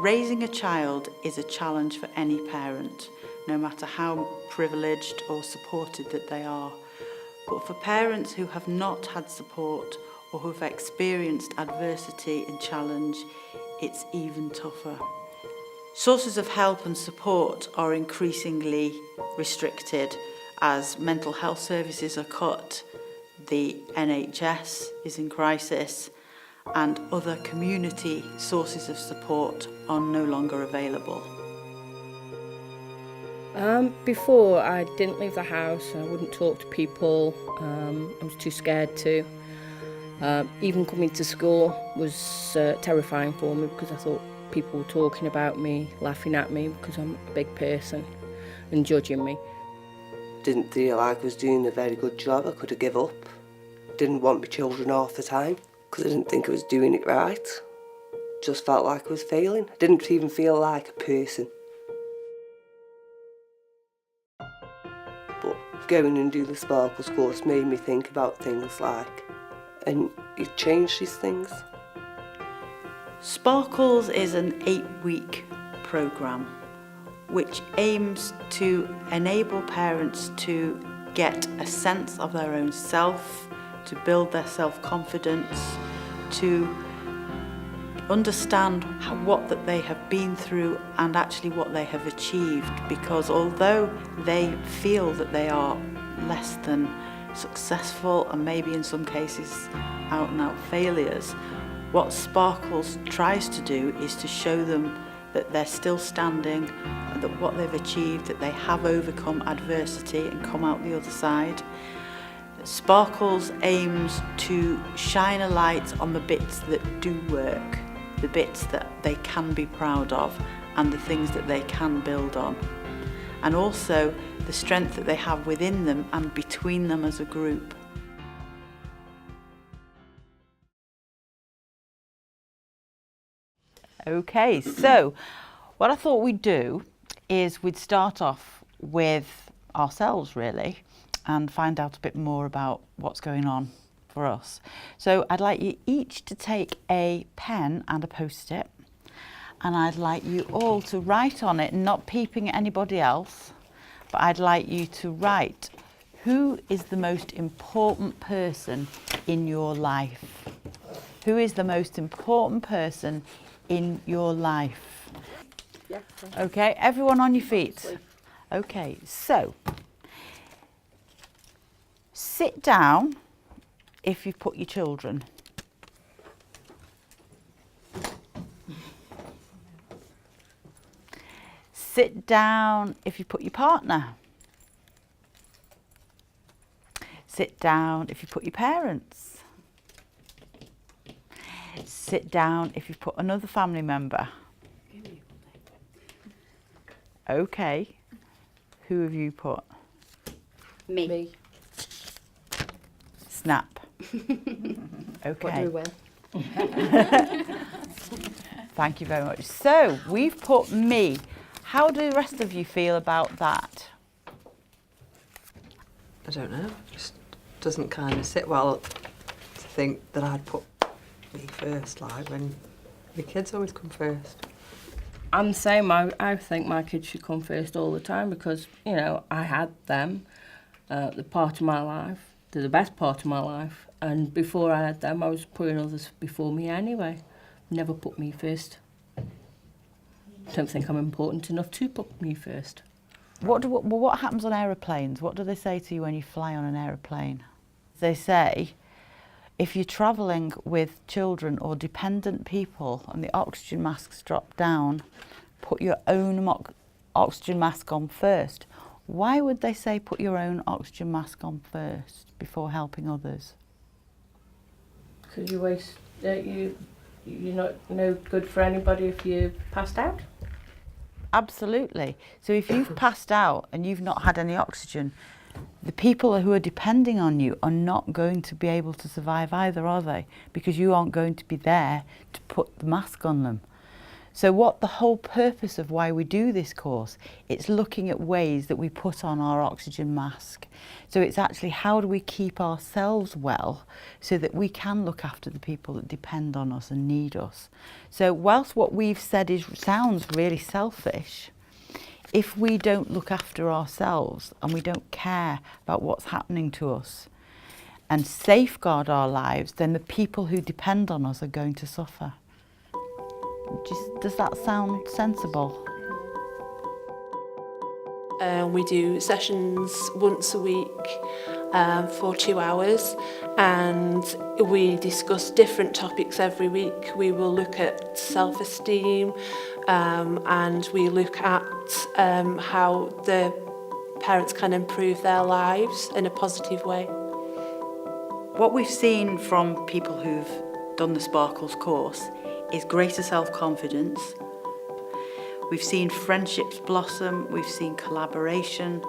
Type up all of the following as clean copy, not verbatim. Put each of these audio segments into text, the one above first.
Raising a child is a challenge for any parent, no matter how privileged or supported that they are. But for parents who have not had support or who have experienced adversity and challenge, it's even tougher. Sources of help and support are increasingly restricted as mental health services are cut, the NHS is in crisis, and other community sources of support are no longer available. Before, I didn't leave the house, I wouldn't talk to people, I was too scared to. Even coming to school was terrifying for me because I thought people were talking about me, laughing at me because I'm a big person and judging me. Didn't feel like I was doing a very good job. I could have given up. Didn't want my children half the time because I didn't think I was doing it right. Just felt like I was failing. I didn't even feel like a person. But going and doing the Sparkles course made me think about things like, and it changed these things. Sparkles is an 8-week programme which aims to enable parents to get a sense of their own self, to build their self-confidence, to understand what that they have been through and actually what they have achieved, because although they feel that they are less than successful and maybe in some cases out and out failures, what Sparkles tries to do is to show them that they're still standing, and that what they've achieved, that they have overcome adversity and come out the other side. Sparkles aims to shine a light on the bits that do work, the bits that they can be proud of and the things that they can build on, and also the strength that they have within them and between them as a group. Okay, so what I thought we'd do is we'd start off with ourselves really and find out a bit more about what's going on for us. So I'd like you each to take a pen and a post-it, and I'd like you all to write on it, not peeping at anybody else, but I'd like you to write who is the most important person in your life. Who is the most important person in your life? Yeah. Okay, everyone on your feet. Okay, so sit down if you've put your children. Sit down if you put your partner. Sit down if you put your parents. Sit down if you've put another family member. Okay, who have you put? Me. Snap. Okay. What do we win? Thank you very much. So we've put me. How do the rest of you feel about that? I don't know, just doesn't kind of sit well to think that I'd put me first, like when the kids always come first. I'm the same. I think my kids should come first all the time because, you know, I had them, the part of my life. They're the best part of my life. And before I had them, I was putting others before me anyway. Never put me first. Don't think I'm important enough to put me first. What happens on aeroplanes? What do they say to you when you fly on an aeroplane? They say, if you're travelling with children or dependent people and the oxygen masks drop down, put your own oxygen mask on first. Why would they say put your own oxygen mask on first before helping others? Because you waste, you're not no good for anybody if you passed out. Absolutely. So if you've passed out and you've not had any oxygen, the people who are depending on you are not going to be able to survive either, are they? Because you aren't going to be there to put the mask on them. So what the whole purpose of why we do this course, it's looking at ways that we put on our oxygen mask. So it's actually how do we keep ourselves well so that we can look after the people that depend on us and need us. So whilst what we've said sounds really selfish, if we don't look after ourselves and we don't care about what's happening to us and safeguard our lives, then the people who depend on us are going to suffer. Does that sound sensible? We do sessions once a week for 2 hours, and we discuss different topics every week. We will look at self-esteem, and we look at how the parents can improve their lives in a positive way. What we've seen from people who've done the Sparkles course is greater self-confidence. We've seen friendships blossom, we've seen collaboration,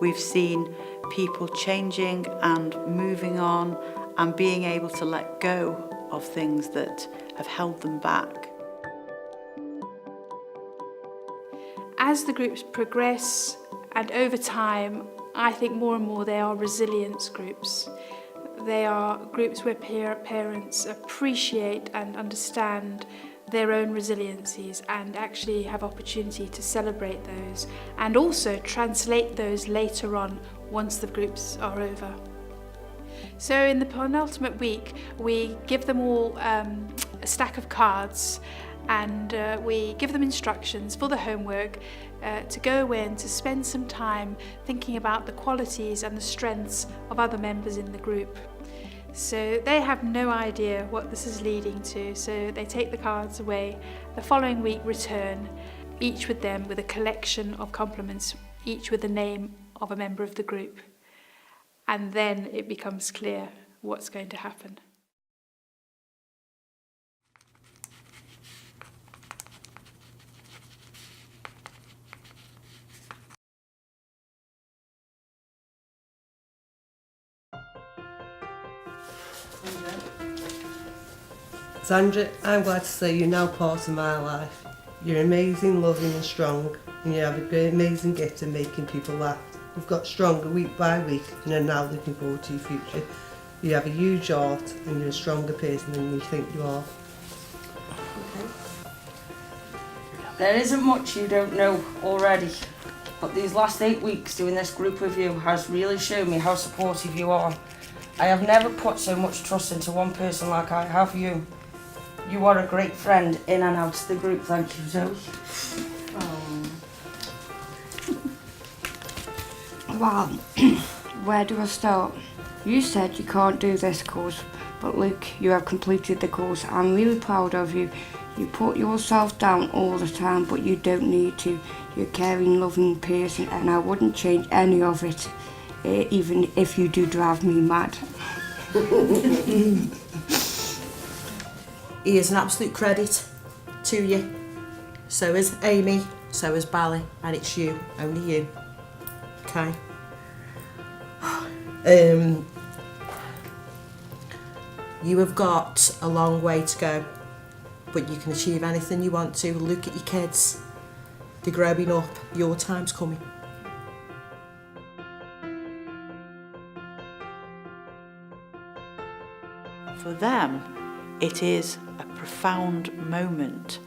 we've seen people changing and moving on and being able to let go of things that have held them back. As the groups progress and over time, I think more and more they are resilience groups. They are groups where parents appreciate and understand their own resiliencies and actually have opportunity to celebrate those and also translate those later on once the groups are over. So in the penultimate week, we give them all a stack of cards and we give them instructions for the homework to go away and to spend some time thinking about the qualities and the strengths of other members in the group. So they have no idea what this is leading to, so they take the cards away. The following week return, each with them with a collection of compliments, each with the name of a member of the group. And then it becomes clear what's going to happen. Sandra, I'm glad to say you're now part of my life. You're amazing, loving and strong, and you have a great amazing gift of making people laugh. You've got stronger week by week and are now looking forward to your future. You have a huge heart and you're a stronger person than you think you are. Okay. There isn't much you don't know already, but these last 8 weeks doing this group review has really shown me how supportive you are. I have never put so much trust into one person like I have you. You are a great friend in and out of the group, thank you, Zoe. Well, where do I start? You said you can't do this course, but look, you have completed the course. I'm really proud of you. You put yourself down all the time, but you don't need to. You're a caring, loving person, and I wouldn't change any of it, even if you do drive me mad. He is an absolute credit to you. So is Amy, so is Bally, and it's you, only you. Okay. You have got a long way to go, but you can achieve anything you want to. Look at your kids. They're growing up. Your time's coming. For them, it is a profound moment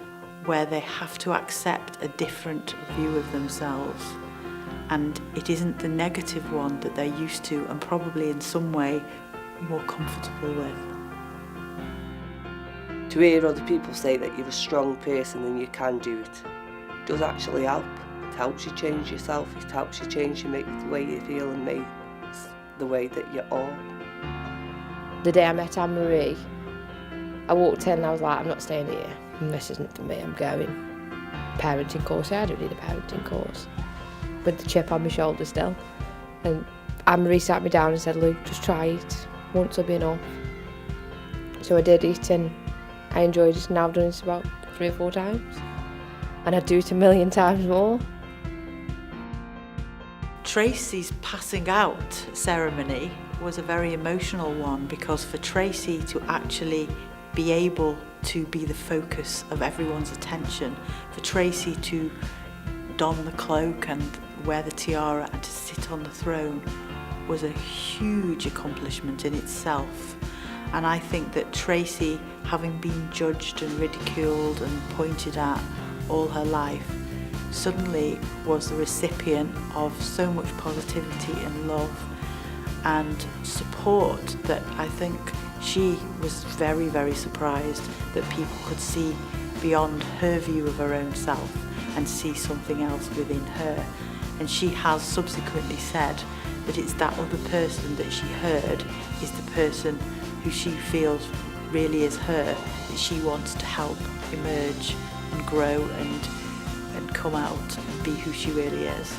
where they have to accept a different view of themselves. And it isn't the negative one that they're used to and probably in some way more comfortable with. To hear other people say that you're a strong person and you can do it does actually help. It helps you change yourself, it helps you change the way you feel and make the way that you are. The day I met Anne-Marie, I walked in and I was like, I'm not staying here, this isn't for me, I'm going. Parenting course, I don't need a parenting course. With the chip on my shoulder still. And Anne-Marie sat me down and said, Luke, just try it, once will be enough. So I did it and I enjoyed it, and now I've done it about 3 or 4 times. And I'd do it 1,000,000 times more. Tracy's passing out ceremony was a very emotional one because for Tracy to actually be able to be the focus of everyone's attention, for Tracy to don the cloak and wear the tiara and to sit on the throne was a huge accomplishment in itself. And I think that Tracy, having been judged and ridiculed and pointed at all her life, suddenly was the recipient of so much positivity and love and support that I think she was very, very surprised that people could see beyond her view of her own self and see something else within her. And she has subsequently said that it's that other person that she heard is the person who she feels really is her, that she wants to help emerge and grow and come out and be who she really is.